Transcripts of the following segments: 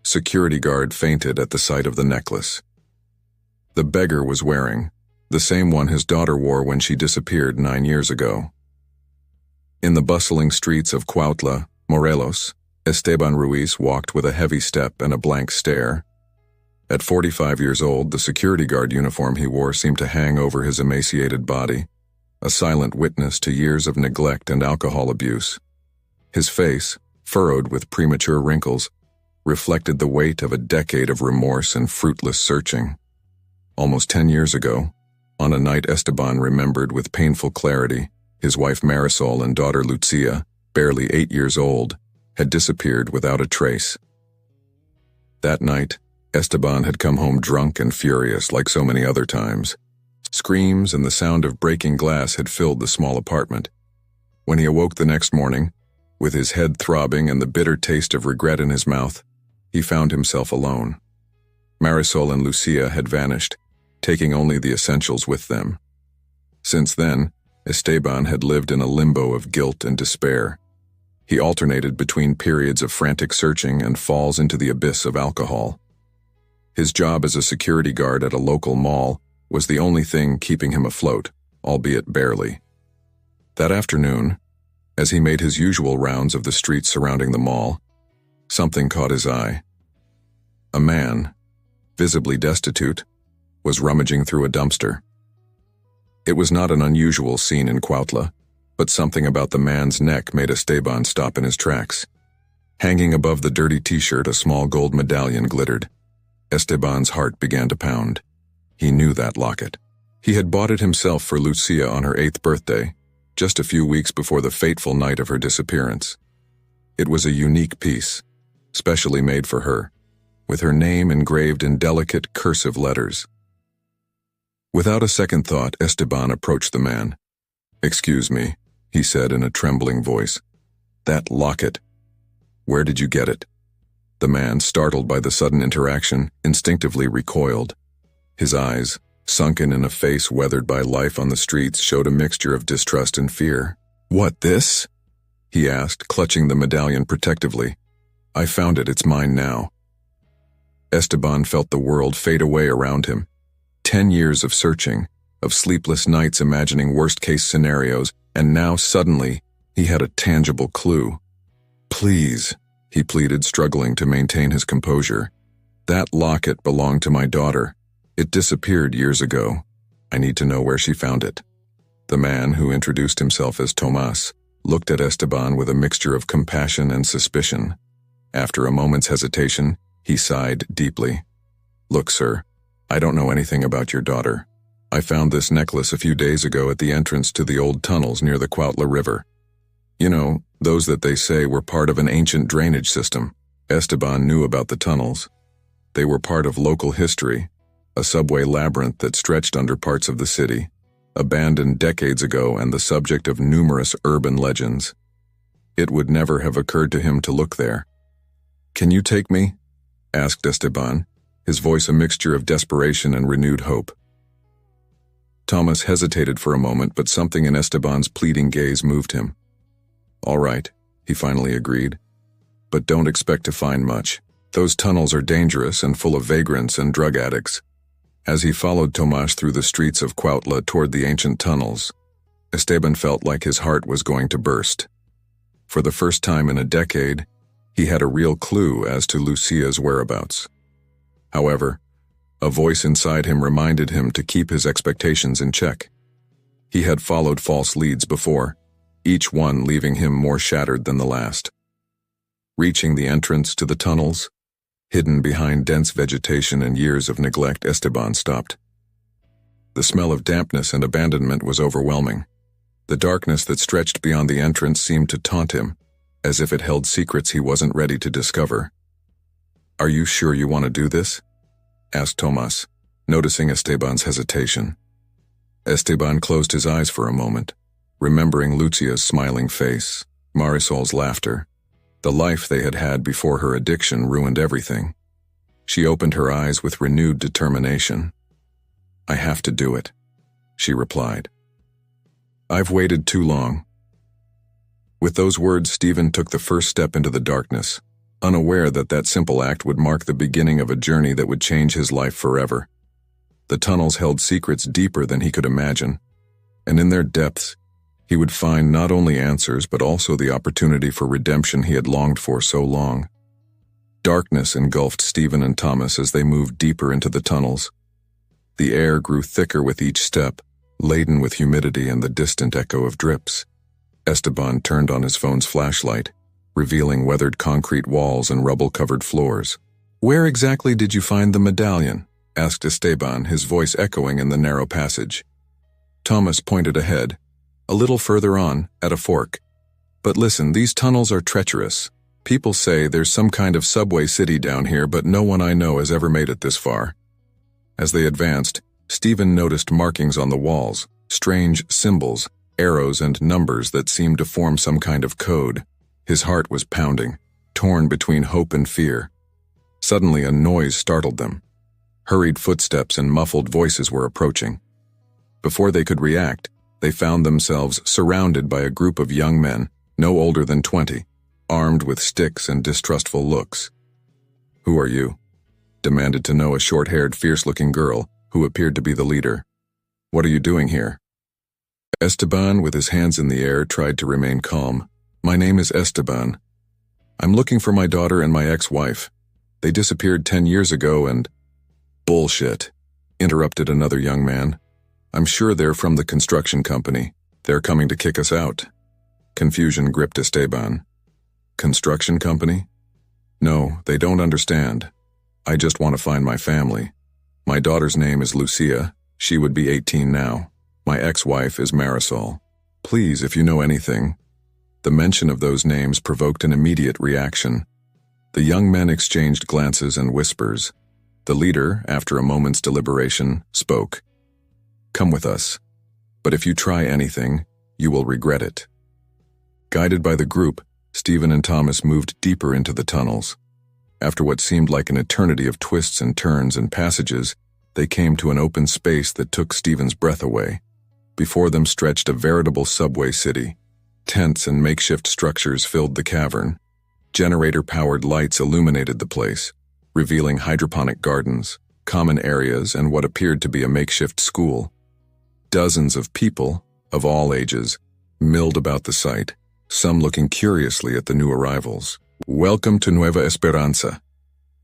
security guard fainted at the sight of the necklace. The beggar was wearing the same one his daughter wore when she disappeared 9 years ago. In the bustling streets of Cuautla, Morelos, Esteban Ruiz walked with a heavy step and a blank stare. At 45 years old, the security guard uniform he wore seemed to hang over his emaciated body, a silent witness to years of neglect and alcohol abuse. His face, furrowed with premature wrinkles, reflected the weight of a decade of remorse and fruitless searching. Almost 10 years ago, on a night Esteban remembered with painful clarity, his wife Marisol and daughter Lucia, barely 8 years old, had disappeared without a trace. That night, Esteban had come home drunk and furious like so many other times. Screams and the sound of breaking glass had filled the small apartment. When he awoke the next morning, with his head throbbing and the bitter taste of regret in his mouth, he found himself alone. Marisol and Lucia had vanished, taking only the essentials with them. Since then, Esteban had lived in a limbo of guilt and despair. He alternated between periods of frantic searching and falls into the abyss of alcohol. His job as a security guard at a local mall was the only thing keeping him afloat, albeit barely. That afternoon, as he made his usual rounds of the streets surrounding the mall, something caught his eye. A man, visibly destitute, was rummaging through a dumpster. It was not an unusual scene in Cuautla, but something about the man's neck made Esteban stop in his tracks. Hanging above the dirty t-shirt, a small gold medallion glittered. Esteban's heart began to pound. He knew that locket. He had bought it himself for Lucia on her 8th birthday, just a few weeks before the fateful night of her disappearance. It was a unique piece, specially made for her, with her name engraved in delicate cursive letters. Without a second thought, Esteban approached the man. "Excuse me," he said in a trembling voice. "That locket. Where did you get it?" The man, startled by the sudden interaction, instinctively recoiled. His eyes, sunken in a face weathered by life on the streets, showed a mixture of distrust and fear. "What, this?" he asked, clutching the medallion protectively. "I found it, it's mine now." Esteban felt the world fade away around him. 10 years of searching, of sleepless nights imagining worst-case scenarios, and now suddenly he had a tangible clue. "Please," he pleaded, struggling to maintain his composure. "That locket belonged to my daughter. It disappeared years ago. I need to know where she found it." The man, who introduced himself as Tomas, looked at Esteban with a mixture of compassion and suspicion. After a moment's hesitation, he sighed deeply. "Look, sir, I don't know anything about your daughter. I found this necklace a few days ago at the entrance to the old tunnels near the Cuautla River. You know, those that they say were part of an ancient drainage system." Esteban knew about the tunnels. They were part of local history, a subway labyrinth that stretched under parts of the city, abandoned decades ago and the subject of numerous urban legends. It would never have occurred to him to look there. "Can you take me?" asked Esteban, his voice a mixture of desperation and renewed hope. Thomas hesitated for a moment, but something in Esteban's pleading gaze moved him. "All right," he finally agreed. "But don't expect to find much. Those tunnels are dangerous and full of vagrants and drug addicts." As he followed Tomas through the streets of Cuautla toward the ancient tunnels, Esteban felt like his heart was going to burst. For the first time in a decade, he had a real clue as to Lucia's whereabouts. However, a voice inside him reminded him to keep his expectations in check. He had followed false leads before, each one leaving him more shattered than the last. Reaching the entrance to the tunnels, hidden behind dense vegetation and years of neglect, Esteban stopped. The smell of dampness and abandonment was overwhelming. The darkness that stretched beyond the entrance seemed to taunt him, as if it held secrets he wasn't ready to discover. "Are you sure you want to do this?" asked Tomas, noticing Esteban's hesitation. Esteban closed his eyes for a moment, remembering Lucia's smiling face, Marisol's laughter. The life they had had before her addiction ruined everything. She opened her eyes with renewed determination. "I have to do it," she replied. "I've waited too long." With those words, Stephen took the first step into the darkness, unaware that that simple act would mark the beginning of a journey that would change his life forever. The tunnels held secrets deeper than he could imagine, and in their depths, he would find not only answers but also the opportunity for redemption he had longed for so long. Darkness engulfed Stephen and Thomas as they moved deeper into the tunnels. The air grew thicker with each step, laden with humidity and the distant echo of drips. Esteban turned on his phone's flashlight, revealing weathered concrete walls and rubble-covered floors. "Where exactly did you find the medallion?" asked Esteban, his voice echoing in the narrow passage. Thomas pointed ahead, a little further on, at a fork. "But listen, these tunnels are treacherous. People say there's some kind of subway city down here, but no one I know has ever made it this far." As they advanced, Stephen noticed markings on the walls, strange symbols, arrows and numbers that seemed to form some kind of code. His heart was pounding, torn between hope and fear. Suddenly a noise startled them. Hurried footsteps and muffled voices were approaching. Before they could react, they found themselves surrounded by a group of young men, no older than 20, armed with sticks and distrustful looks. "Who are you?" demanded to know a short-haired, fierce-looking girl who appeared to be the leader. "What are you doing here?" Esteban, with his hands in the air, tried to remain calm. "My name is Esteban. I'm looking for my daughter and my ex-wife. They disappeared 10 years ago and—" "Bullshit," interrupted another young man. "I'm sure they're from the construction company. They're coming to kick us out." Confusion gripped Esteban. "Construction company? No, they don't understand. I just want to find my family. My daughter's name is Lucia. She would be 18 now. My ex-wife is Marisol. Please, if you know anything." The mention of those names provoked an immediate reaction. The young men exchanged glances and whispers. The leader, after a moment's deliberation, spoke. "Come with us. But if you try anything, you will regret it." Guided by the group, Stephen and Thomas moved deeper into the tunnels. After what seemed like an eternity of twists and turns and passages, they came to an open space that took Stephen's breath away. Before them stretched a veritable subway city. Tents and makeshift structures filled the cavern. Generator-powered lights illuminated the place, revealing hydroponic gardens, common areas, and what appeared to be a makeshift school. Dozens of people, of all ages, milled about the site, some looking curiously at the new arrivals. "Welcome to Nueva Esperanza,"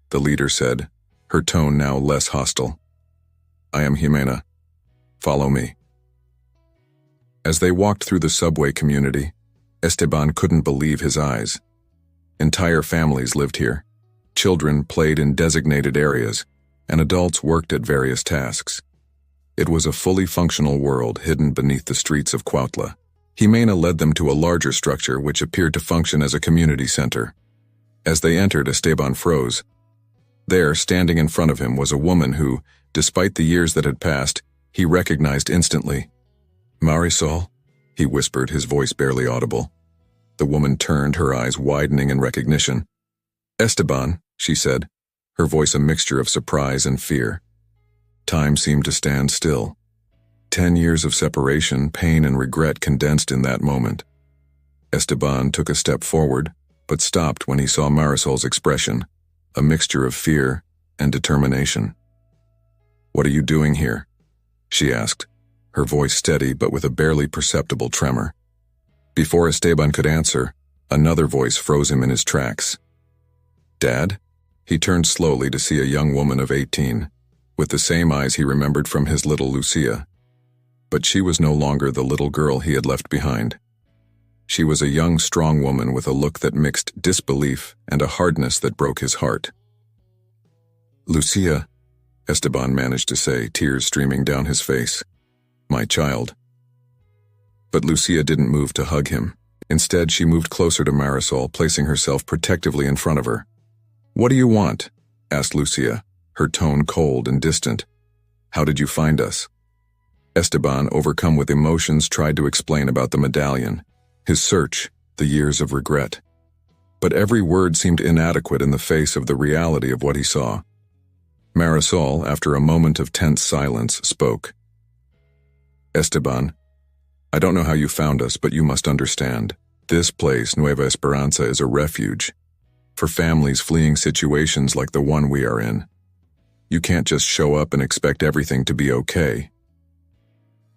the leader said, her tone now less hostile. "I am Jimena. Follow me." As they walked through the subway community, Esteban couldn't believe his eyes. Entire families lived here. Children played in designated areas, and adults worked at various tasks. It was a fully functional world hidden beneath the streets of Cuautla. Jimena led them to a larger structure which appeared to function as a community center. As they entered, Esteban froze. There, standing in front of him, was a woman who, despite the years that had passed, he recognized instantly. "Marisol," he whispered, his voice barely audible. The woman turned, her eyes widening in recognition. "Esteban," she said, her voice a mixture of surprise and fear. Time seemed to stand still. 10 years of separation, pain, and regret condensed in that moment. Esteban took a step forward, but stopped when he saw Marisol's expression, a mixture of fear and determination. "What are you doing here?" she asked, her voice steady but with a barely perceptible tremor. Before Esteban could answer, another voice froze him in his tracks. "Dad?" He turned slowly to see a young woman of 18, with the same eyes he remembered from his little Lucia. But she was no longer the little girl he had left behind. She was a young, strong woman with a look that mixed disbelief and a hardness that broke his heart. "Lucia," Esteban managed to say, tears streaming down his face. "My child." But Lucia didn't move to hug him. Instead, she moved closer to Marisol, placing herself protectively in front of her. "What do you want?" asked Lucia, her tone cold and distant. "How did you find us?" Esteban, overcome with emotions, tried to explain about the medallion, his search, the years of regret. But every word seemed inadequate in the face of the reality of what he saw. Marisol, after a moment of tense silence, spoke. "Esteban, I don't know how you found us, but you must understand. This place, Nueva Esperanza, is a refuge. for families fleeing situations like the one we are in. You can't just show up and expect everything to be okay.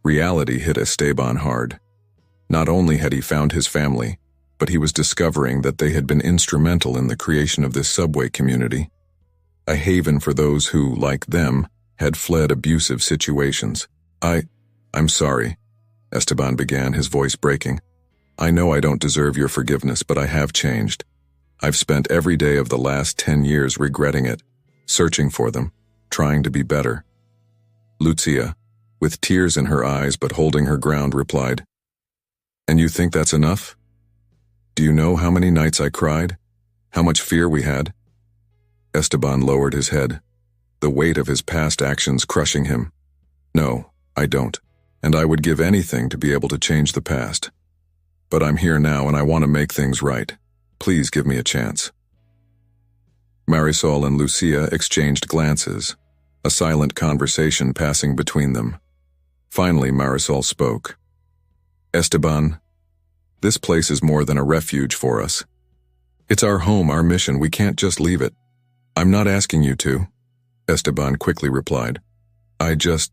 Reality hit Esteban hard. Not only had he found his family, but he was discovering that they had been instrumental in the creation of this subway community, a haven for those who, like them, had fled abusive situations. I'm sorry, Esteban began, his voice breaking. I know I don't deserve your forgiveness, but I have changed. I've spent every day of the last 10 years regretting it, searching for them, trying to be better. Lucia, with tears in her eyes but holding her ground, replied, And you think that's enough? Do you know how many nights I cried? How much fear we had? Esteban lowered his head, the weight of his past actions crushing him. No, I don't, and I would give anything to be able to change the past. But I'm here now and I want to make things right. Please give me a chance. Marisol and Lucia exchanged glances, a silent conversation passing between them. Finally, Marisol spoke. Esteban, this place is more than a refuge for us. It's our home, our mission. We can't just leave it. I'm not asking you to, Esteban quickly replied. I just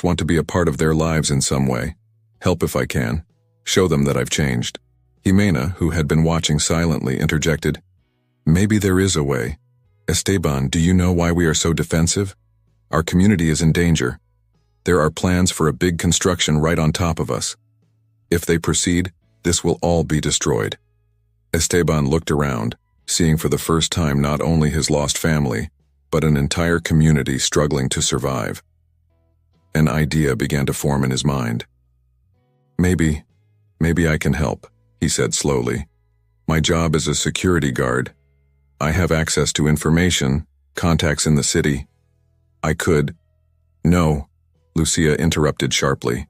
want to be a part of their lives in some way. Help if I can. Show them that I've changed. Jimena, who had been watching silently, interjected, Maybe there is a way. Esteban, do you know why we are so defensive? Our community is in danger. There are plans for a big construction right on top of us. If they proceed, this will all be destroyed. Esteban looked around, seeing for the first time not only his lost family, but an entire community struggling to survive. An idea began to form in his mind. Maybe I can help, he said slowly. My job is a security guard. I have access to information, contacts in the city. I could... No, Lucia interrupted sharply.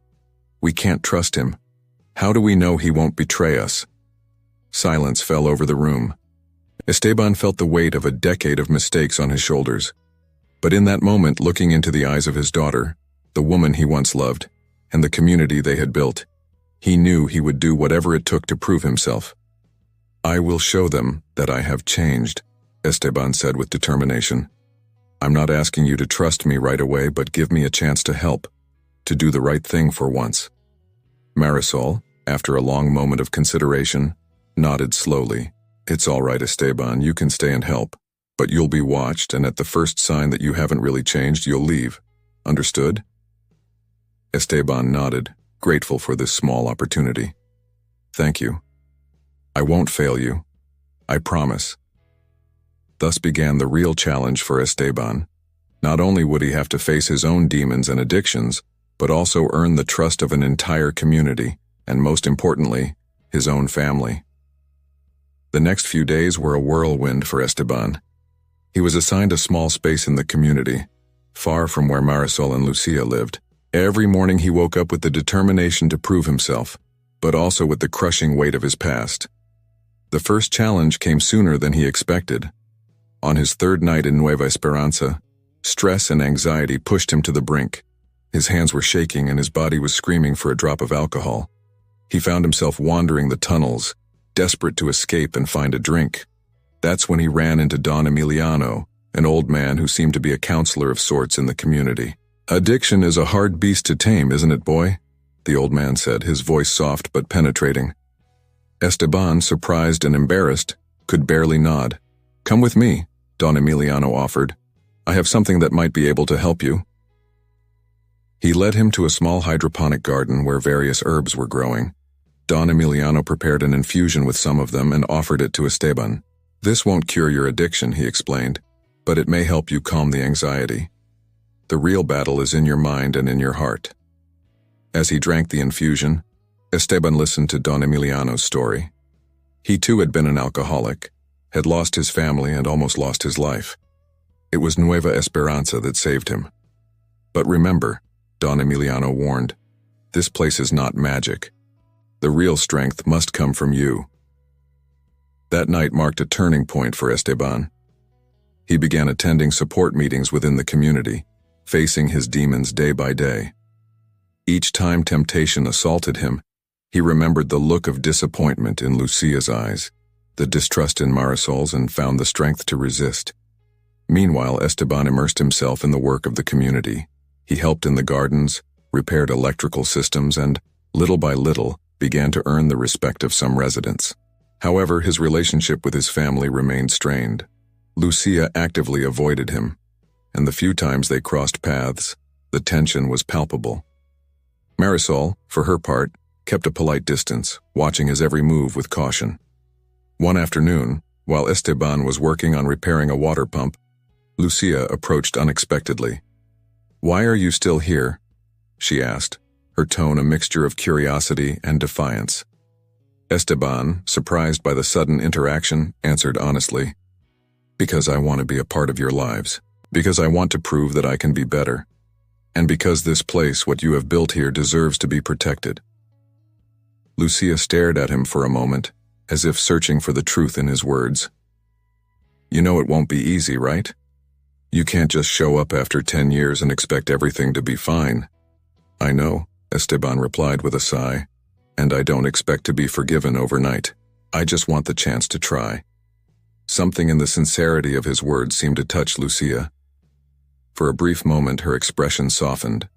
We can't trust him. How do we know he won't betray us? Silence fell over the room. Esteban felt the weight of a decade of mistakes on his shoulders. But in that moment, looking into the eyes of his daughter, the woman he once loved, and the community they had built, he knew he would do whatever it took to prove himself. I will show them that I have changed, Esteban said with determination. I'm not asking you to trust me right away, but give me a chance to help, to do the right thing for once. Marisol, after a long moment of consideration, nodded slowly. It's all right, Esteban, you can stay and help, but you'll be watched, and at the first sign that you haven't really changed, you'll leave. Understood? Esteban nodded, grateful for this small opportunity. Thank you. I won't fail you. I promise. Thus began the real challenge for Esteban. Not only would he have to face his own demons and addictions, but also earn the trust of an entire community, and most importantly, his own family. The next few days were a whirlwind for Esteban. He was assigned a small space in the community, far from where Marisol and Lucia lived. Every morning he woke up with the determination to prove himself, but also with the crushing weight of his past. The first challenge came sooner than he expected. On his third night in Nueva Esperanza, stress and anxiety pushed him to the brink. His hands were shaking and his body was screaming for a drop of alcohol. He found himself wandering the tunnels, desperate to escape and find a drink. That's when he ran into Don Emiliano, an old man who seemed to be a counselor of sorts in the community. Addiction is a hard beast to tame, isn't it, boy? The old man said, his voice soft but penetrating. Esteban, surprised and embarrassed, could barely nod. Come with me, Don Emiliano offered. I have something that might be able to help you. He led him to a small hydroponic garden where various herbs were growing. Don Emiliano prepared an infusion with some of them and offered it to Esteban. This won't cure your addiction, he explained, but it may help you calm the anxiety. The real battle is in your mind and in your heart. As he drank the infusion, Esteban listened to Don Emiliano's story. He too had been an alcoholic, had lost his family and almost lost his life. It was Nueva Esperanza that saved him. But remember, Don Emiliano warned, this place is not magic. The real strength must come from you. That night marked a turning point for Esteban. He began attending support meetings within the community, facing his demons day by day. Each time temptation assaulted him, he remembered the look of disappointment in Lucia's eyes, the distrust in Marisol's, and found the strength to resist. Meanwhile, Esteban immersed himself in the work of the community. He helped in the gardens, repaired electrical systems, and, little by little, began to earn the respect of some residents. However, his relationship with his family remained strained. Lucia actively avoided him, and the few times they crossed paths, the tension was palpable. Marisol, for her part, kept a polite distance, watching his every move with caution. One afternoon, while Esteban was working on repairing a water pump, Lucia approached unexpectedly. "Why are you still here?" she asked, her tone a mixture of curiosity and defiance. Esteban, surprised by the sudden interaction, answered honestly, "Because I want to be a part of your lives. Because I want to prove that I can be better. And because this place, what you have built here, deserves to be protected." Lucia stared at him for a moment, as if searching for the truth in his words. "You know it won't be easy, right? You can't just show up after 10 years and expect everything to be fine." "I know," Esteban replied with a sigh, "and I don't expect to be forgiven overnight. I just want the chance to try." Something in the sincerity of his words seemed to touch Lucia. For a brief moment, her expression softened.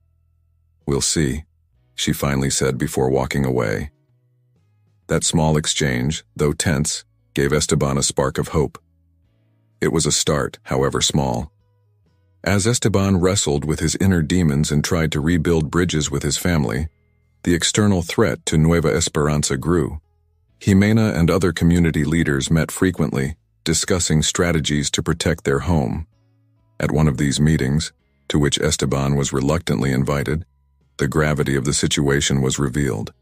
"We'll see," she finally said before walking away. That small exchange, though tense, gave Esteban a spark of hope. It was a start, however small. As Esteban wrestled with his inner demons and tried to rebuild bridges with his family, the external threat to Nueva Esperanza grew. Jimena and other community leaders met frequently, discussing strategies to protect their home. At one of these meetings, to which Esteban was reluctantly invited, the gravity of the situation was revealed.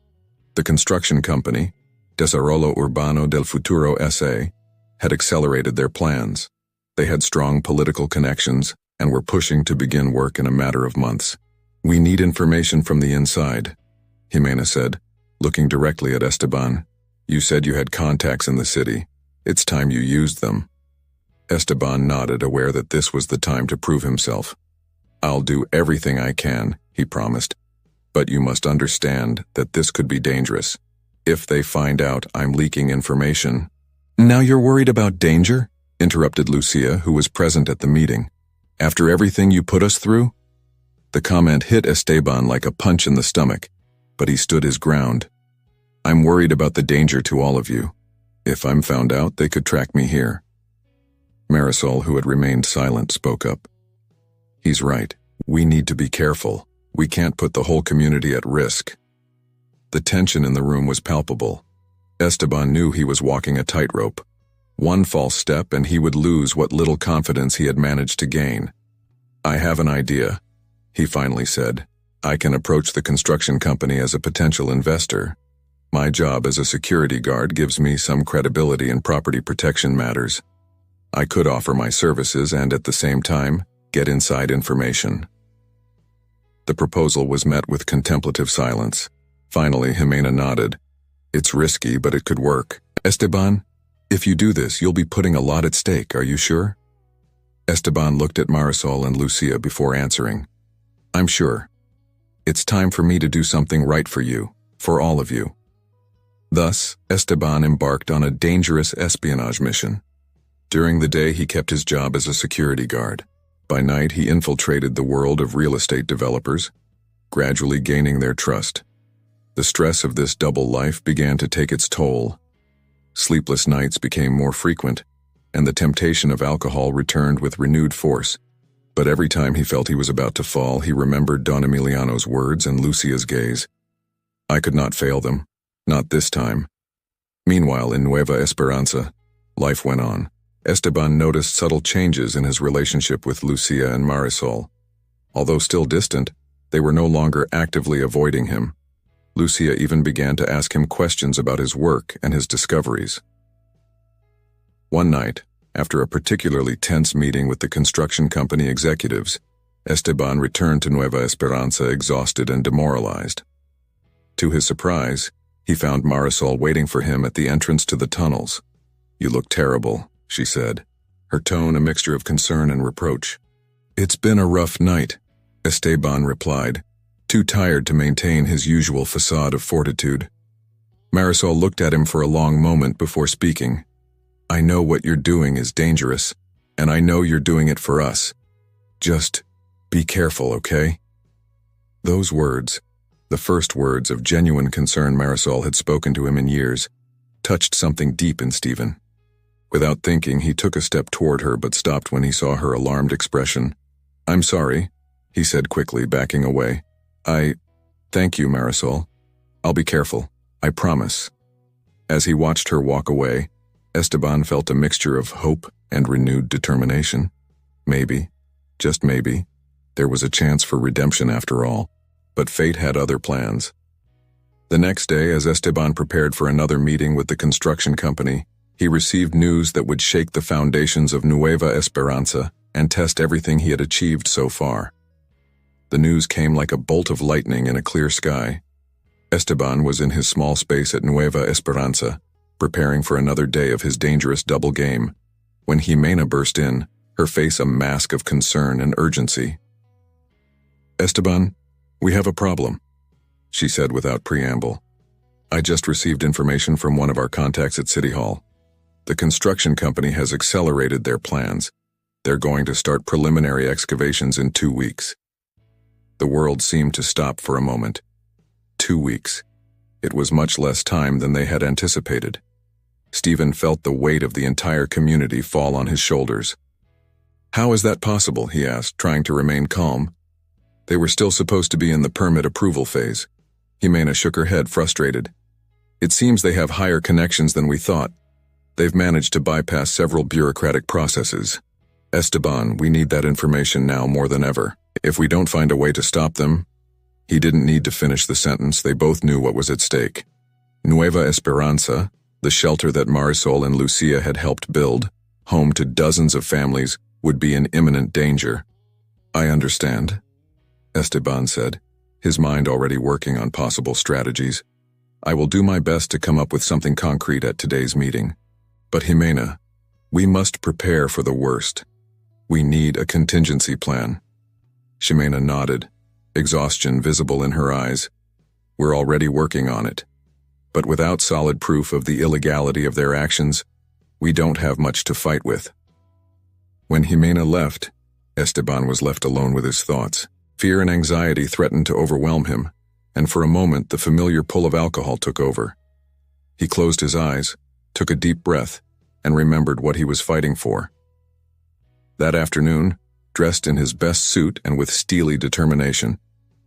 The construction company, Desarrollo Urbano del Futuro S.A., had accelerated their plans. They had strong political connections and were pushing to begin work in a matter of months. "We need information from the inside," Jimena said, looking directly at Esteban. "You said you had contacts in the city. It's time you used them." Esteban nodded, aware that this was the time to prove himself. "I'll do everything I can," he promised. "But you must understand that this could be dangerous. If they find out I'm leaking information—" "Now you're worried about danger?" interrupted Lucia, who was present at the meeting. "After everything you put us through?" The comment hit Esteban like a punch in the stomach, but he stood his ground. "I'm worried about the danger to all of you. If I'm found out, they could track me here." Marisol, who had remained silent, spoke up. "He's right. We need to be careful. We can't put the whole community at risk." The tension in the room was palpable. Esteban knew he was walking a tightrope. One false step and he would lose what little confidence he had managed to gain. "I have an idea," he finally said. "I can approach the construction company as a potential investor. My job as a security guard gives me some credibility in property protection matters. I could offer my services and, at the same time, get inside information." The proposal was met with contemplative silence. Finally, Jimena nodded. "It's risky, but it could work. Esteban, if you do this, you'll be putting a lot at stake, are you sure?" Esteban looked at Marisol and Lucia before answering. "I'm sure. It's time for me to do something right for you, for all of you." Thus, Esteban embarked on a dangerous espionage mission. During the day, he kept his job as a security guard. By night, he infiltrated the world of real estate developers, gradually gaining their trust. The stress of this double life began to take its toll. Sleepless nights became more frequent, and the temptation of alcohol returned with renewed force. But every time he felt he was about to fall, he remembered Don Emiliano's words and Lucia's gaze. I could not fail them, not this time. Meanwhile, in Nueva Esperanza, life went on. Esteban noticed subtle changes in his relationship with Lucia and Marisol. Although still distant, they were no longer actively avoiding him. Lucia even began to ask him questions about his work and his discoveries. One night, after a particularly tense meeting with the construction company executives, Esteban returned to Nueva Esperanza exhausted and demoralized. To his surprise, he found Marisol waiting for him at the entrance to the tunnels. "You look terrible," she said, her tone a mixture of concern and reproach. "It's been a rough night," Esteban replied, too tired to maintain his usual facade of fortitude. Marisol looked at him for a long moment before speaking. I know what you're doing is dangerous, and I know you're doing it for us. Just be careful, okay? Those words, the first words of genuine concern Marisol had spoken to him in years, touched something deep in Stephen. Without thinking, he took a step toward her but stopped when he saw her alarmed expression. I'm sorry, he said quickly, backing away. Thank you, Marisol. I'll be careful, I promise. As he watched her walk away, Esteban felt a mixture of hope and renewed determination. Maybe, just maybe, there was a chance for redemption after all, but fate had other plans. The next day, as Esteban prepared for another meeting with the construction company, he received news that would shake the foundations of Nueva Esperanza and test everything he had achieved so far. The news came like a bolt of lightning in a clear sky. Esteban was in his small space at Nueva Esperanza, preparing for another day of his dangerous double game, when Jimena burst in, her face a mask of concern and urgency. Esteban, we have a problem, she said without preamble. I just received information from one of our contacts at City Hall. The construction company has accelerated their plans. They're going to start preliminary excavations in 2 weeks. The world seemed to stop for a moment. 2 weeks. It was much less time than they had anticipated. Stephen felt the weight of the entire community fall on his shoulders. How is that possible, he asked, trying to remain calm. They were still supposed to be in the permit approval phase. Jimena shook her head, frustrated. It seems they have higher connections than we thought. They've managed to bypass several bureaucratic processes. Esteban, we need that information now more than ever. If we don't find a way to stop them... He didn't need to finish the sentence. They both knew what was at stake. Nueva Esperanza, the shelter that Marisol and Lucia had helped build, home to dozens of families, would be in imminent danger. I understand, Esteban said, his mind already working on possible strategies. I will do my best to come up with something concrete at today's meeting. But Jimena, we must prepare for the worst. We need a contingency plan. Jimena nodded, exhaustion visible in her eyes. We're already working on it. But without solid proof of the illegality of their actions, we don't have much to fight with. When Jimena left, Esteban was left alone with his thoughts. Fear and anxiety threatened to overwhelm him, and for a moment the familiar pull of alcohol took over. He closed his eyes, took a deep breath, and remembered what he was fighting for. That afternoon, dressed in his best suit and with steely determination,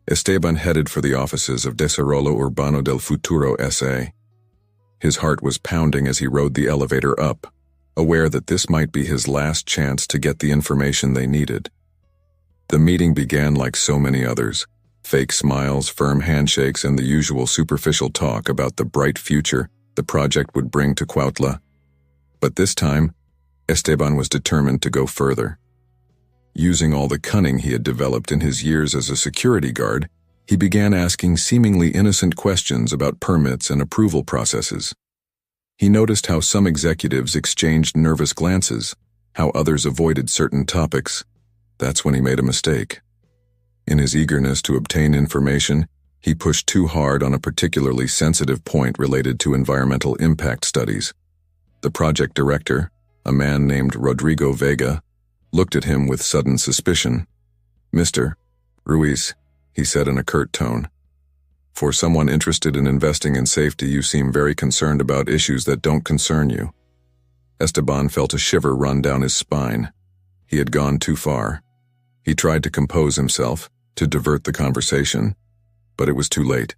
Esteban headed for the offices of Desarrollo Urbano del Futuro S.A. His heart was pounding as he rode the elevator up, aware that this might be his last chance to get the information they needed. The meeting began like so many others, fake smiles, firm handshakes, and the usual superficial talk about the bright future the project would bring to Cuautla. But this time, Esteban was determined to go further. Using all the cunning he had developed in his years as a security guard, he began asking seemingly innocent questions about permits and approval processes. He noticed how some executives exchanged nervous glances, how others avoided certain topics. That's when he made a mistake. In his eagerness to obtain information, he pushed too hard on a particularly sensitive point related to environmental impact studies. The project director, a man named Rodrigo Vega, looked at him with sudden suspicion. Mr. Ruiz, he said in a curt tone. For someone interested in investing in safety, you seem very concerned about issues that don't concern you. Esteban felt a shiver run down his spine. He had gone too far. He tried to compose himself, to divert the conversation, but it was too late.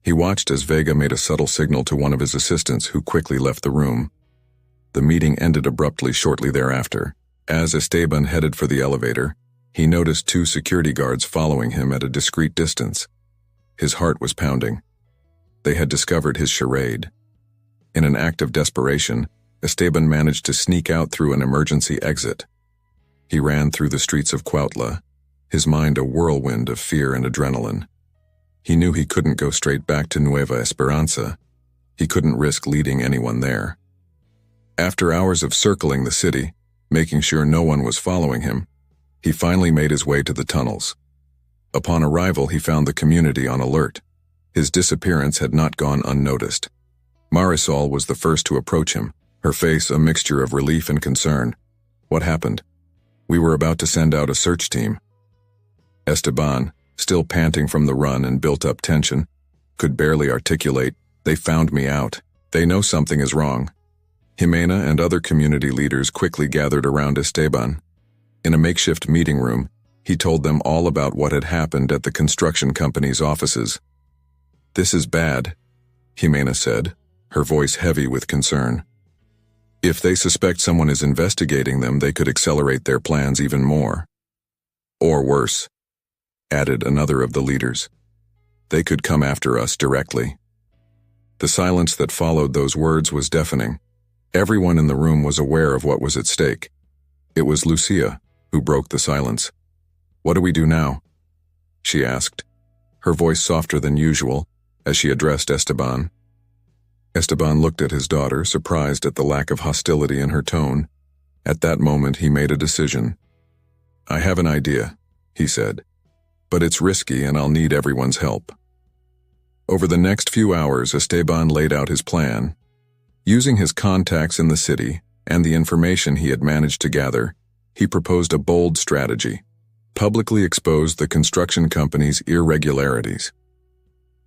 He watched as Vega made a subtle signal to one of his assistants, who quickly left the room. The meeting ended abruptly shortly thereafter. As Esteban headed for the elevator, he noticed 2 security guards following him at a discreet distance. His heart was pounding. They had discovered his charade. In an act of desperation, Esteban managed to sneak out through an emergency exit. He ran through the streets of Cuautla, his mind a whirlwind of fear and adrenaline. He knew he couldn't go straight back to Nueva Esperanza. He couldn't risk leading anyone there. After hours of circling the city, making sure no one was following him, he finally made his way to the tunnels. Upon arrival, he found the community on alert. His disappearance had not gone unnoticed. Marisol was the first to approach him, her face a mixture of relief and concern. What happened? We were about to send out a search team. Esteban, still panting from the run and built-up tension, could barely articulate. They found me out. They know something is wrong. Jimena and other community leaders quickly gathered around Esteban. In a makeshift meeting room, he told them all about what had happened at the construction company's offices. "This is bad," Jimena said, her voice heavy with concern. "If they suspect someone is investigating them, they could accelerate their plans even more. Or worse," added another of the leaders. "They could come after us directly." The silence that followed those words was deafening. Everyone in the room was aware of what was at stake. It was Lucia who broke the silence. "What do we do now?" she asked, her voice softer than usual as she addressed Esteban. Esteban looked at his daughter, surprised at the lack of hostility in her tone. At that moment, he made a decision. "I have an idea," he said, "but it's risky and I'll need everyone's help." Over the next few hours, Esteban laid out his plan. Using his contacts in the city and the information he had managed to gather, he proposed a bold strategy: publicly expose the construction company's irregularities.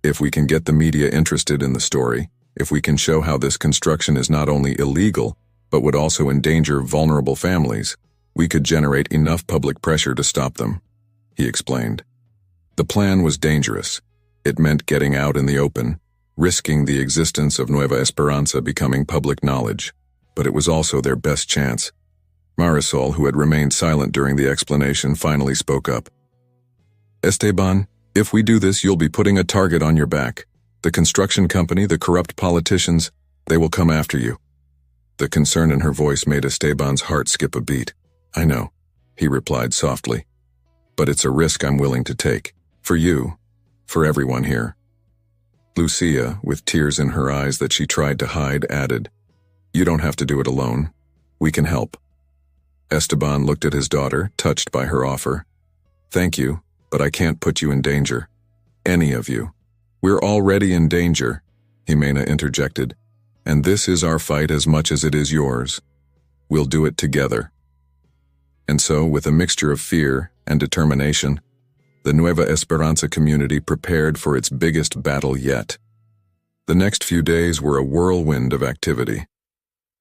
If we can get the media interested in the story, if we can show how this construction is not only illegal, but would also endanger vulnerable families, we could generate enough public pressure to stop them, he explained. The plan was dangerous. It meant getting out in the open, risking the existence of Nueva Esperanza becoming public knowledge, but it was also their best chance. Marisol, who had remained silent during the explanation, finally spoke up. "Esteban, if we do this, you'll be putting a target on your back. The construction company, the corrupt politicians, they will come after you." The concern in her voice made Esteban's heart skip a beat. "I know," he replied softly, "but it's a risk I'm willing to take. For you, for everyone here." Lucia, with tears in her eyes that she tried to hide, added, "You don't have to do it alone. We can help." Esteban looked at his daughter, touched by her offer. "Thank you, but I can't put you in danger. Any of you. We're already in danger," Jimena interjected, "and this is our fight as much as it is yours. We'll do it together." And so, with a mixture of fear and determination, the Nueva Esperanza community prepared for its biggest battle yet. The next few days were a whirlwind of activity.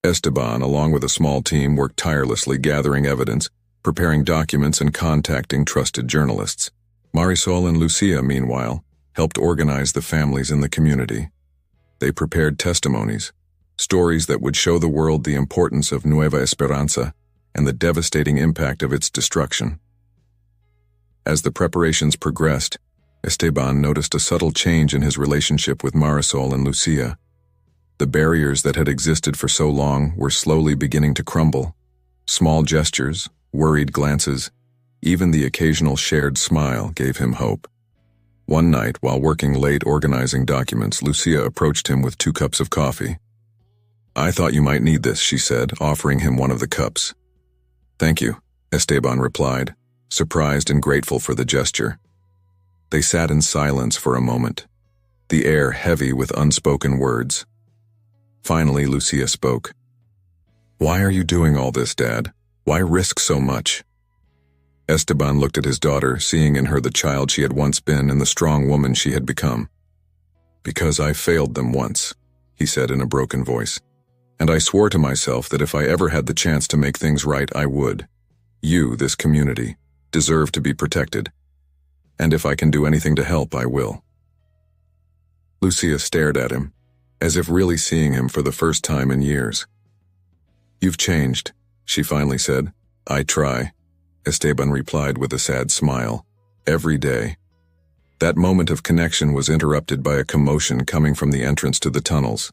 Esteban, along with a small team, worked tirelessly gathering evidence, preparing documents and contacting trusted journalists. Marisol and Lucia, meanwhile, helped organize the families in the community. They prepared testimonies, stories that would show the world the importance of Nueva Esperanza and the devastating impact of its destruction. As the preparations progressed, Esteban noticed a subtle change in his relationship with Marisol and Lucia. The barriers that had existed for so long were slowly beginning to crumble. Small gestures, worried glances, even the occasional shared smile gave him hope. One night, while working late organizing documents, Lucia approached him with 2 cups of coffee. "I thought you might need this," she said, offering him one of the cups. "Thank you," Esteban replied, surprised and grateful for the gesture. They sat in silence for a moment, the air heavy with unspoken words. Finally, Lucia spoke. "Why are you doing all this, Dad? Why risk so much?" Esteban looked at his daughter, seeing in her the child she had once been and the strong woman she had become. "Because I failed them once," he said in a broken voice. "And I swore to myself that if I ever had the chance to make things right, I would. You, this community, deserve to be protected. And if I can do anything to help, I will." Lucia stared at him, as if really seeing him for the first time in years. "You've changed," she finally said. "I try," Esteban replied with a sad smile. "Every day." That moment of connection was interrupted by a commotion coming from the entrance to the tunnels.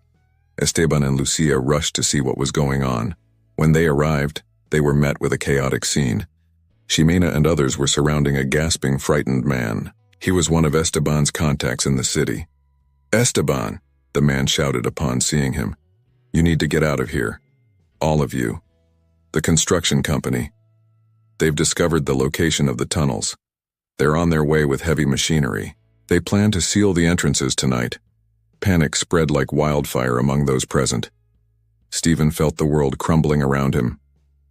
Esteban and Lucia rushed to see what was going on. When they arrived, they were met with a chaotic scene. Jimena and others were surrounding a gasping, frightened man. He was one of Esteban's contacts in the city. "Esteban!" the man shouted upon seeing him. "You need to get out of here. All of you. The construction company. They've discovered the location of the tunnels. They're on their way with heavy machinery. They plan to seal the entrances tonight." Panic spread like wildfire among those present. Stephen felt the world crumbling around him.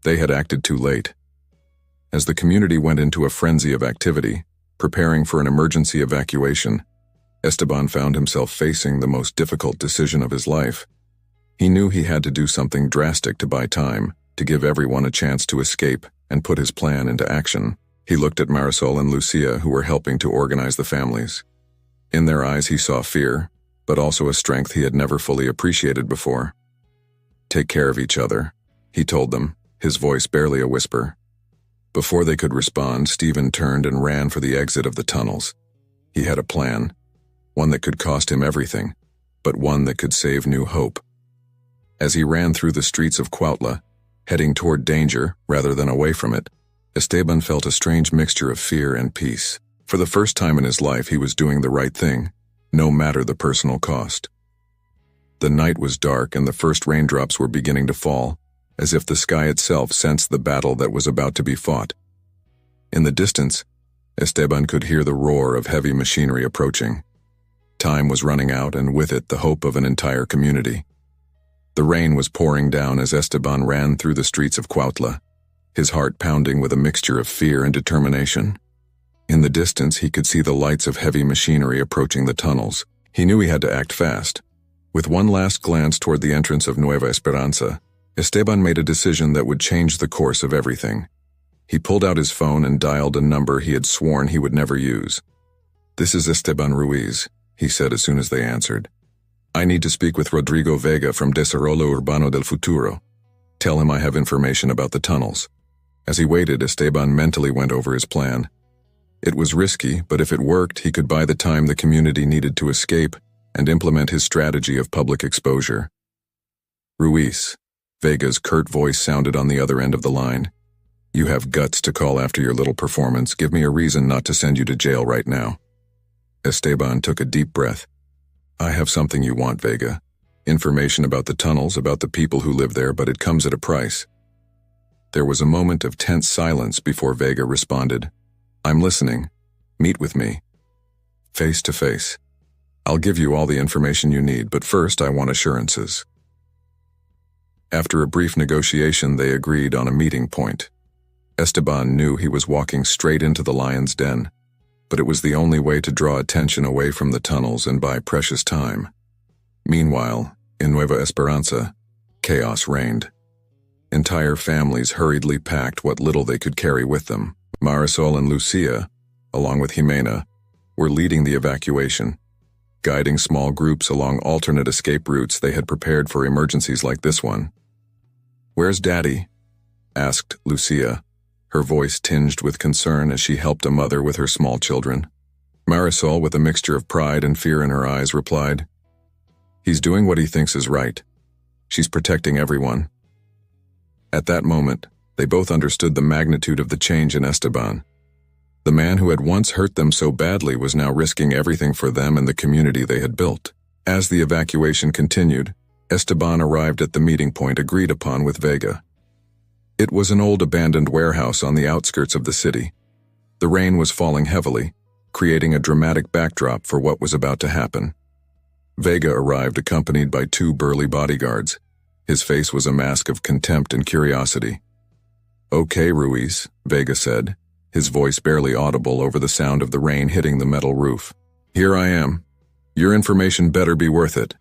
They had acted too late. As the community went into a frenzy of activity, preparing for an emergency evacuation, Esteban found himself facing the most difficult decision of his life. He knew he had to do something drastic to buy time, to give everyone a chance to escape and put his plan into action. He looked at Marisol and Lucia, who were helping to organize the families. In their eyes he saw fear, but also a strength he had never fully appreciated before. "Take care of each other," he told them, his voice barely a whisper. Before they could respond, Stephen turned and ran for the exit of the tunnels. He had a plan, one that could cost him everything, but one that could save New Hope. As he ran through the streets of Cuautla, heading toward danger rather than away from it, Esteban felt a strange mixture of fear and peace. For the first time in his life, he was doing the right thing, no matter the personal cost. The night was dark and the first raindrops were beginning to fall, as if the sky itself sensed the battle that was about to be fought. In the distance, Esteban could hear the roar of heavy machinery approaching. Time was running out, and with it the hope of an entire community. The rain was pouring down as Esteban ran through the streets of Cuautla, his heart pounding with a mixture of fear and determination. In the distance, he could see the lights of heavy machinery approaching the tunnels. He knew he had to act fast. With one last glance toward the entrance of Nueva Esperanza, Esteban made a decision that would change the course of everything. He pulled out his phone and dialed a number he had sworn he would never use. "This is Esteban Ruiz," he said as soon as they answered. "I need to speak with Rodrigo Vega from Desarrollo Urbano del Futuro. Tell him I have information about the tunnels." As he waited, Esteban mentally went over his plan. It was risky, but if it worked, he could buy the time the community needed to escape and implement his strategy of public exposure. "Ruiz," Vega's curt voice sounded on the other end of the line. "You have guts to call after your little performance. Give me a reason not to send you to jail right now." Esteban took a deep breath. "I have something you want, Vega. Information about the tunnels, about the people who live there, but it comes at a price." There was a moment of tense silence before Vega responded. "I'm listening. Meet with me. Face to face. I'll give you all the information you need, but first I want assurances." After a brief negotiation, they agreed on a meeting point. Esteban knew he was walking straight into the lion's den, but it was the only way to draw attention away from the tunnels and buy precious time. Meanwhile, in Nueva Esperanza, chaos reigned. Entire families hurriedly packed what little they could carry with them. Marisol and Lucia, along with Jimena, were leading the evacuation, guiding small groups along alternate escape routes they had prepared for emergencies like this one. "Where's Daddy?" asked Lucia, her voice tinged with concern as she helped a mother with her small children. Marisol, with a mixture of pride and fear in her eyes, replied, "He's doing what he thinks is right. She's protecting everyone." At that moment, they both understood the magnitude of the change in Esteban. The man who had once hurt them so badly was now risking everything for them and the community they had built. As the evacuation continued, Esteban arrived at the meeting point agreed upon with Vega. It was an old abandoned warehouse on the outskirts of the city. The rain was falling heavily, creating a dramatic backdrop for what was about to happen. Vega arrived accompanied by two burly bodyguards. His face was a mask of contempt and curiosity. "Okay, Ruiz," Vega said, his voice barely audible over the sound of the rain hitting the metal roof. "Here I am. Your information better be worth it."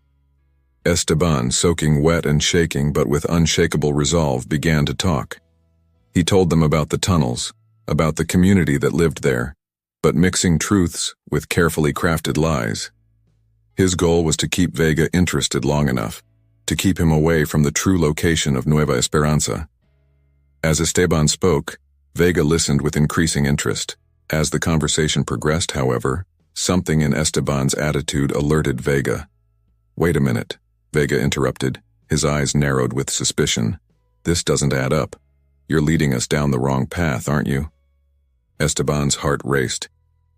Esteban, soaking wet and shaking but with unshakable resolve, began to talk. He told them about the tunnels, about the community that lived there, but mixing truths with carefully crafted lies. His goal was to keep Vega interested long enough, to keep him away from the true location of Nueva Esperanza. As Esteban spoke, Vega listened with increasing interest. As the conversation progressed, however, something in Esteban's attitude alerted Vega. "Wait a minute," Vega interrupted, his eyes narrowed with suspicion. "This doesn't add up. You're leading us down the wrong path, aren't you?" Esteban's heart raced.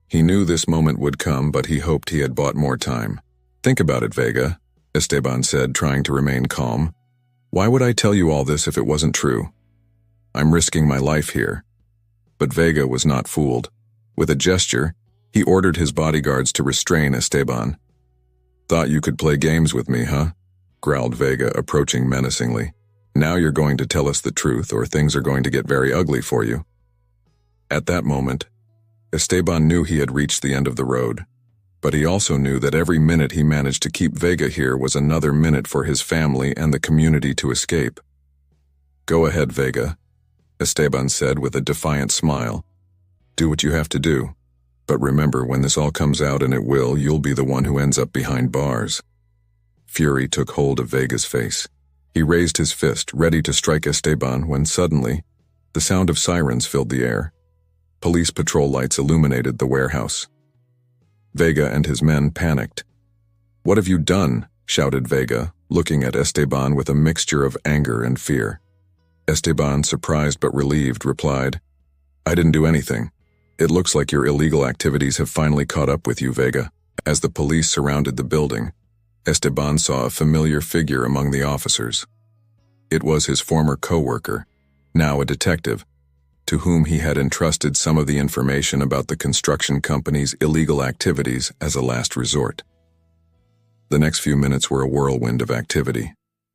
He knew this moment would come, but he hoped he had bought more time. "Think about it, Vega," Esteban said, trying to remain calm. "Why would I tell you all this if it wasn't true? I'm risking my life here." But Vega was not fooled. With a gesture, he ordered his bodyguards to restrain Esteban. "Thought you could play games with me, huh? growled Vega, approaching menacingly. "Now you're going to tell us the truth, or things are going to get very ugly for you." At that moment, Esteban knew he had reached the end of the road, but he also knew that every minute he managed to keep Vega here was another minute for his family and the community to escape. "Go ahead, Vega," Esteban said with a defiant smile. "Do what you have to do. But remember, when this all comes out, and it will, you'll be the one who ends up behind bars." Fury took hold of Vega's face. He raised his fist, ready to strike Esteban, when suddenly, the sound of sirens filled the air. Police patrol lights illuminated the warehouse. Vega and his men panicked. "What have you done?" shouted Vega, looking at Esteban with a mixture of anger and fear. Esteban, surprised but relieved, replied, "I didn't do anything. It looks like your illegal activities have finally caught up with you, Vega." As the police surrounded the building, Esteban saw a familiar figure among the officers. It was his former co-worker, now a detective, to whom he had entrusted some of the information about the construction company's illegal activities as a last resort. The next few minutes were a whirlwind of activity.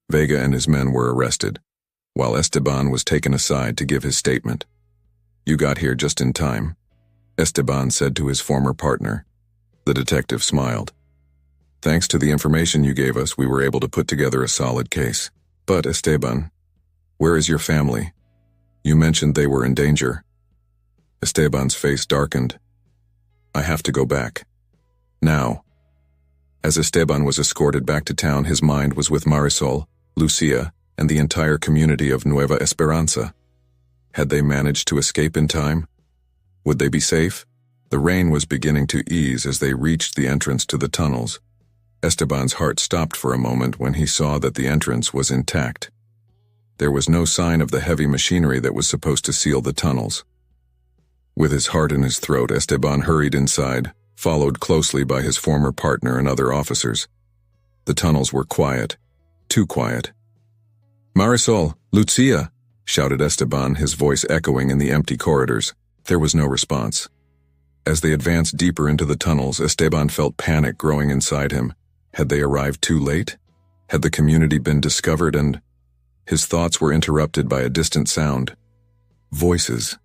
Vega and his men were arrested, while Esteban was taken aside to give his statement. "You got here just in time," Esteban said to his former partner. The detective smiled. "Thanks to the information you gave us, we were able to put together a solid case. But, Esteban, where is your family? You mentioned they were in danger." Esteban's face darkened. "I have to go back. Now." As Esteban was escorted back to town, his mind was with Marisol, Lucia, and the entire community of Nueva Esperanza. Had they managed to escape in time? Would they be safe? The rain was beginning to ease as they reached the entrance to the tunnels. Esteban's heart stopped for a moment when he saw that the entrance was intact. There was no sign of the heavy machinery that was supposed to seal the tunnels. With his heart in his throat, Esteban hurried inside, followed closely by his former partner and other officers. The tunnels were quiet, too quiet. "Marisol, Lucia!" shouted Esteban, his voice echoing in the empty corridors. There was no response. As they advanced deeper into the tunnels, Esteban felt panic growing inside him. Had they arrived too late? Had the community been discovered? And his thoughts were interrupted by a distant sound. Voices.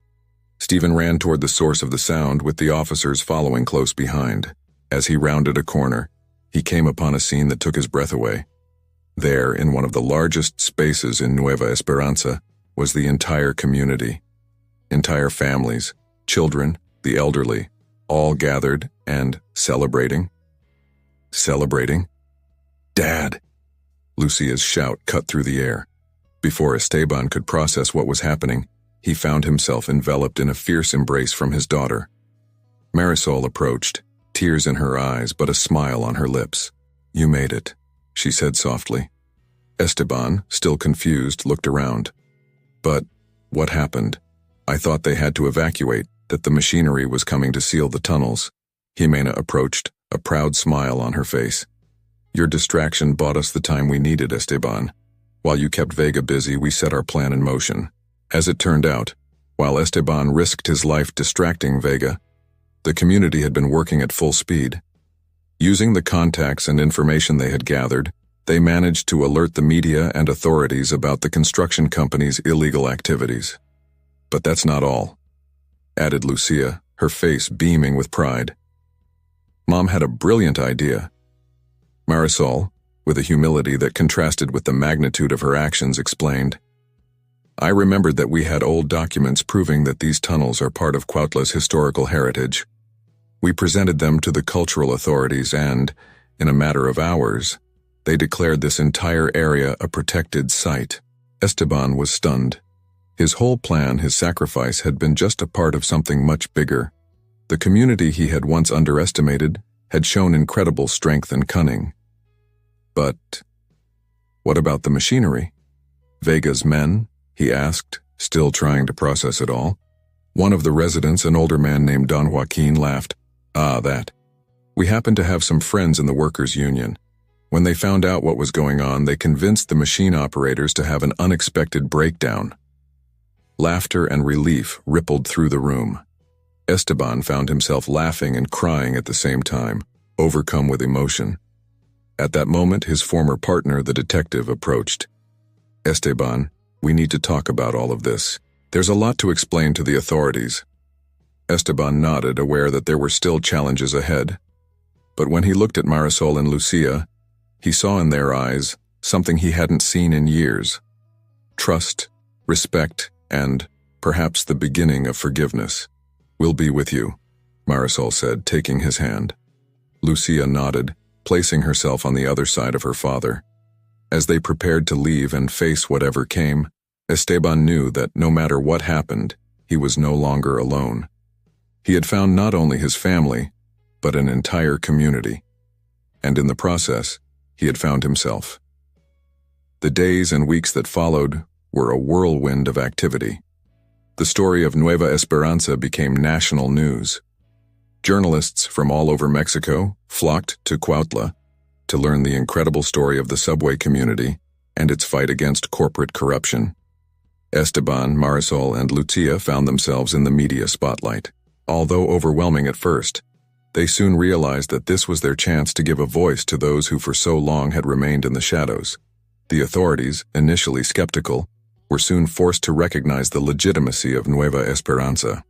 Stephen ran toward the source of the sound, with the officers following close behind. As he rounded a corner, he came upon a scene that took his breath away. There, in one of the largest spaces in Nueva Esperanza, was the entire community. Entire families, children, the elderly, all gathered and celebrating. Celebrating? "Dad!" Lucia's shout cut through the air. Before Esteban could process what was happening, he found himself enveloped in a fierce embrace from his daughter. Marisol approached, tears in her eyes but a smile on her lips. "You made it," she said softly. Esteban, still confused, looked around. "But what happened? I thought they had to evacuate, that the machinery was coming to seal the tunnels." Jimena approached, a proud smile on her face. "Your distraction bought us the time we needed, Esteban. While you kept Vega busy, we set our plan in motion." As it turned out, while Esteban risked his life distracting Vega, the community had been working at full speed. Using the contacts and information they had gathered, they managed to alert the media and authorities about the construction company's illegal activities. "But that's not all," added Lucia, her face beaming with pride. "Mom had a brilliant idea." Marisol, with a humility that contrasted with the magnitude of her actions, explained, "I remembered that we had old documents proving that these tunnels are part of Cuautla's historical heritage. We presented them to the cultural authorities and, in a matter of hours, they declared this entire area a protected site." Esteban was stunned. His whole plan, his sacrifice, had been just a part of something much bigger. The community he had once underestimated had shown incredible strength and cunning. But what about the machinery? Vega's men? He asked, still trying to process it all. One of the residents, an older man named Don Joaquin, laughed. "Ah, that. We happened to have some friends in the workers' union. When they found out what was going on, they convinced the machine operators to have an unexpected breakdown." Laughter and relief rippled through the room. Esteban found himself laughing and crying at the same time, overcome with emotion. At that moment, his former partner, the detective, approached. "Esteban, we need to talk about all of this. There's a lot to explain to the authorities." Esteban nodded, aware that there were still challenges ahead. But when he looked at Marisol and Lucia, he saw in their eyes something he hadn't seen in years. Trust, respect, and, perhaps, the beginning of forgiveness. "We'll be with you," Marisol said, taking his hand. Lucia nodded, placing herself on the other side of her father. As they prepared to leave and face whatever came, Esteban knew that no matter what happened, he was no longer alone. He had found not only his family, but an entire community. And in the process, he had found himself. The days and weeks that followed were a whirlwind of activity. The story of Nueva Esperanza became national news. Journalists from all over Mexico flocked to Cuautla to learn the incredible story of the subway community and its fight against corporate corruption. Esteban, Marisol, and Lucia found themselves in the media spotlight. Although overwhelming at first, they soon realized that this was their chance to give a voice to those who for so long had remained in the shadows. The authorities, initially skeptical, were soon forced to recognize the legitimacy of Nueva Esperanza.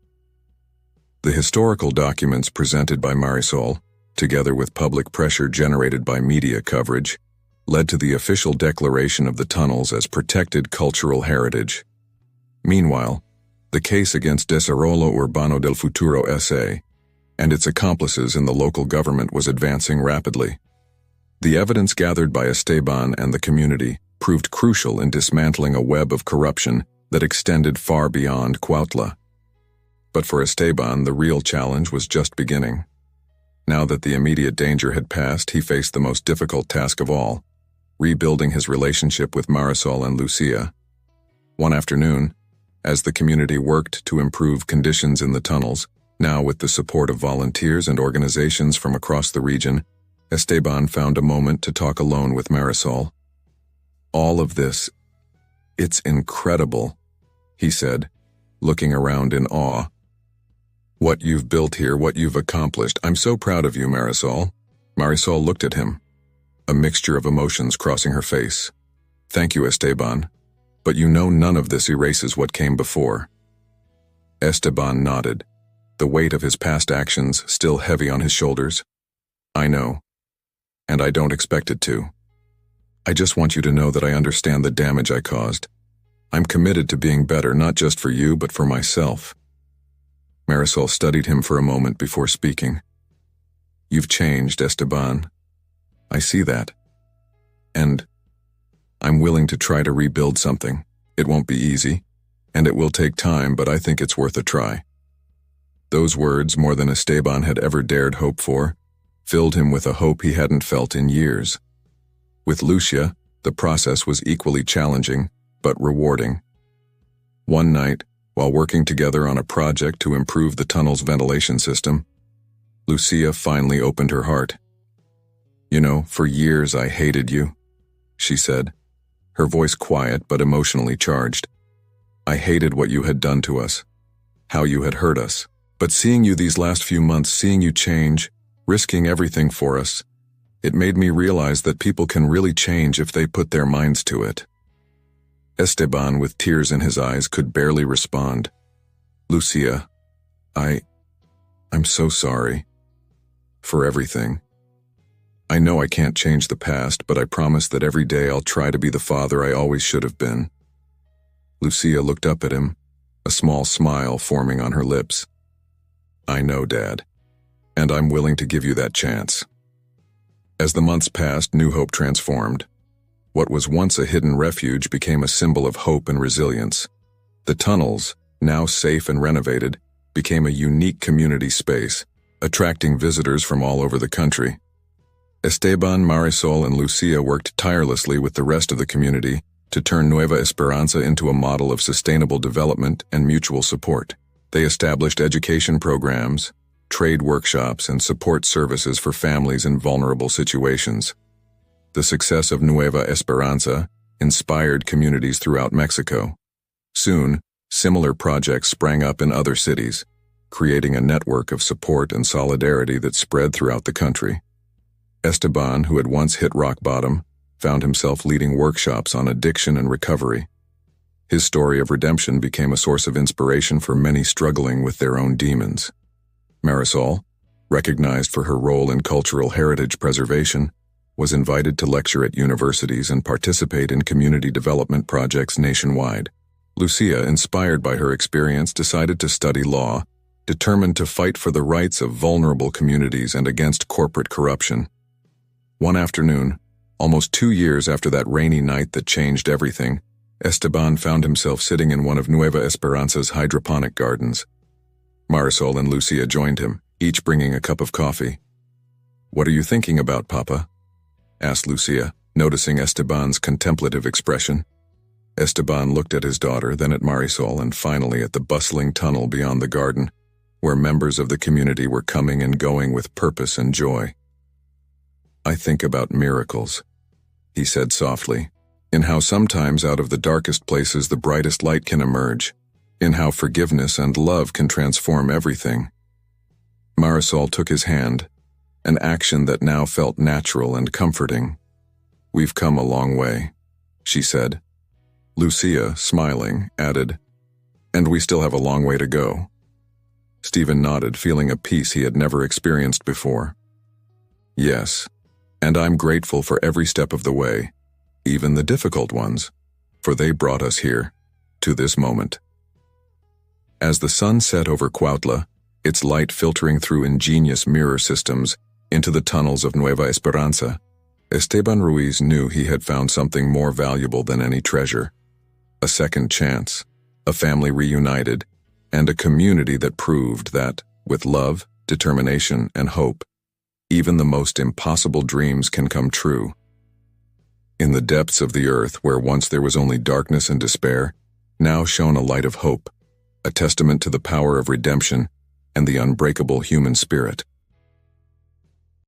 The historical documents presented by Marisol, together with public pressure generated by media coverage, led to the official declaration of the tunnels as protected cultural heritage. Meanwhile, the case against Desarrollo Urbano del Futuro S.A. and its accomplices in the local government was advancing rapidly. The evidence gathered by Esteban and the community proved crucial in dismantling a web of corruption that extended far beyond Cuautla. But for Esteban, the real challenge was just beginning. Now that the immediate danger had passed, he faced the most difficult task of all, rebuilding his relationship with Marisol and Lucia. One afternoon, as the community worked to improve conditions in the tunnels, now with the support of volunteers and organizations from across the region, Esteban found a moment to talk alone with Marisol. "All of this, it's incredible," he said, looking around in awe. "What you've built here, what you've accomplished. I'm so proud of you, Marisol." Marisol looked at him, a mixture of emotions crossing her face. "Thank you, Esteban. But you know none of this erases what came before." Esteban nodded, the weight of his past actions still heavy on his shoulders. "I know. And I don't expect it to. I just want you to know that I understand the damage I caused. I'm committed to being better, not just for you, but for myself." Marisol studied him for a moment before speaking. "You've changed, Esteban. I see that. And I'm willing to try to rebuild something. It won't be easy, and it will take time, but I think it's worth a try." Those words, more than Esteban had ever dared hope for, filled him with a hope he hadn't felt in years. With Lucia, the process was equally challenging, but rewarding. One night, while working together on a project to improve the tunnel's ventilation system, Lucia finally opened her heart. "You know, for years I hated you," she said, her voice quiet but emotionally charged. "I hated what you had done to us, how you had hurt us. But seeing you these last few months, seeing you change, risking everything for us, it made me realize that people can really change if they put their minds to it." Esteban, with tears in his eyes, could barely respond. "Lucia, I'm so sorry. For everything. I know I can't change the past, but I promise that every day I'll try to be the father I always should have been." Lucia looked up at him, a small smile forming on her lips. "I know, Dad, and I'm willing to give you that chance." As the months passed, New Hope transformed. What was once a hidden refuge became a symbol of hope and resilience. The tunnels, now safe and renovated, became a unique community space, attracting visitors from all over the country. Esteban, Marisol, and Lucia worked tirelessly with the rest of the community to turn Nueva Esperanza into a model of sustainable development and mutual support. They established education programs, trade workshops, and support services for families in vulnerable situations. The success of Nueva Esperanza inspired communities throughout Mexico. Soon, similar projects sprang up in other cities, creating a network of support and solidarity that spread throughout the country. Esteban, who had once hit rock bottom, found himself leading workshops on addiction and recovery. His story of redemption became a source of inspiration for many struggling with their own demons. Marisol, recognized for her role in cultural heritage preservation, was invited to lecture at universities and participate in community development projects nationwide. Lucia, inspired by her experience, decided to study law, determined to fight for the rights of vulnerable communities and against corporate corruption. One afternoon, almost 2 years after that rainy night that changed everything, Esteban found himself sitting in one of Nueva Esperanza's hydroponic gardens. Marisol and Lucia joined him, each bringing a cup of coffee. "What are you thinking about, Papa?" asked Lucia, noticing Esteban's contemplative expression. Esteban looked at his daughter, then at Marisol, and finally at the bustling tunnel beyond the garden, where members of the community were coming and going with purpose and joy. "I think about miracles," he said softly, "in how sometimes out of the darkest places the brightest light can emerge, in how forgiveness and love can transform everything." Marisol took his hand, an action that now felt natural and comforting. "We've come a long way," she said. Lucia, smiling, added, "And we still have a long way to go." Stephen nodded, feeling a peace he had never experienced before. "Yes, and I'm grateful for every step of the way, even the difficult ones, for they brought us here, to this moment." As the sun set over Cuautla, its light filtering through ingenious mirror systems into the tunnels of Nueva Esperanza, Esteban Ruiz knew he had found something more valuable than any treasure: a second chance, a family reunited, and a community that proved that, with love, determination, and hope, even the most impossible dreams can come true. In the depths of the earth, where once there was only darkness and despair, now shone a light of hope, a testament to the power of redemption and the unbreakable human spirit.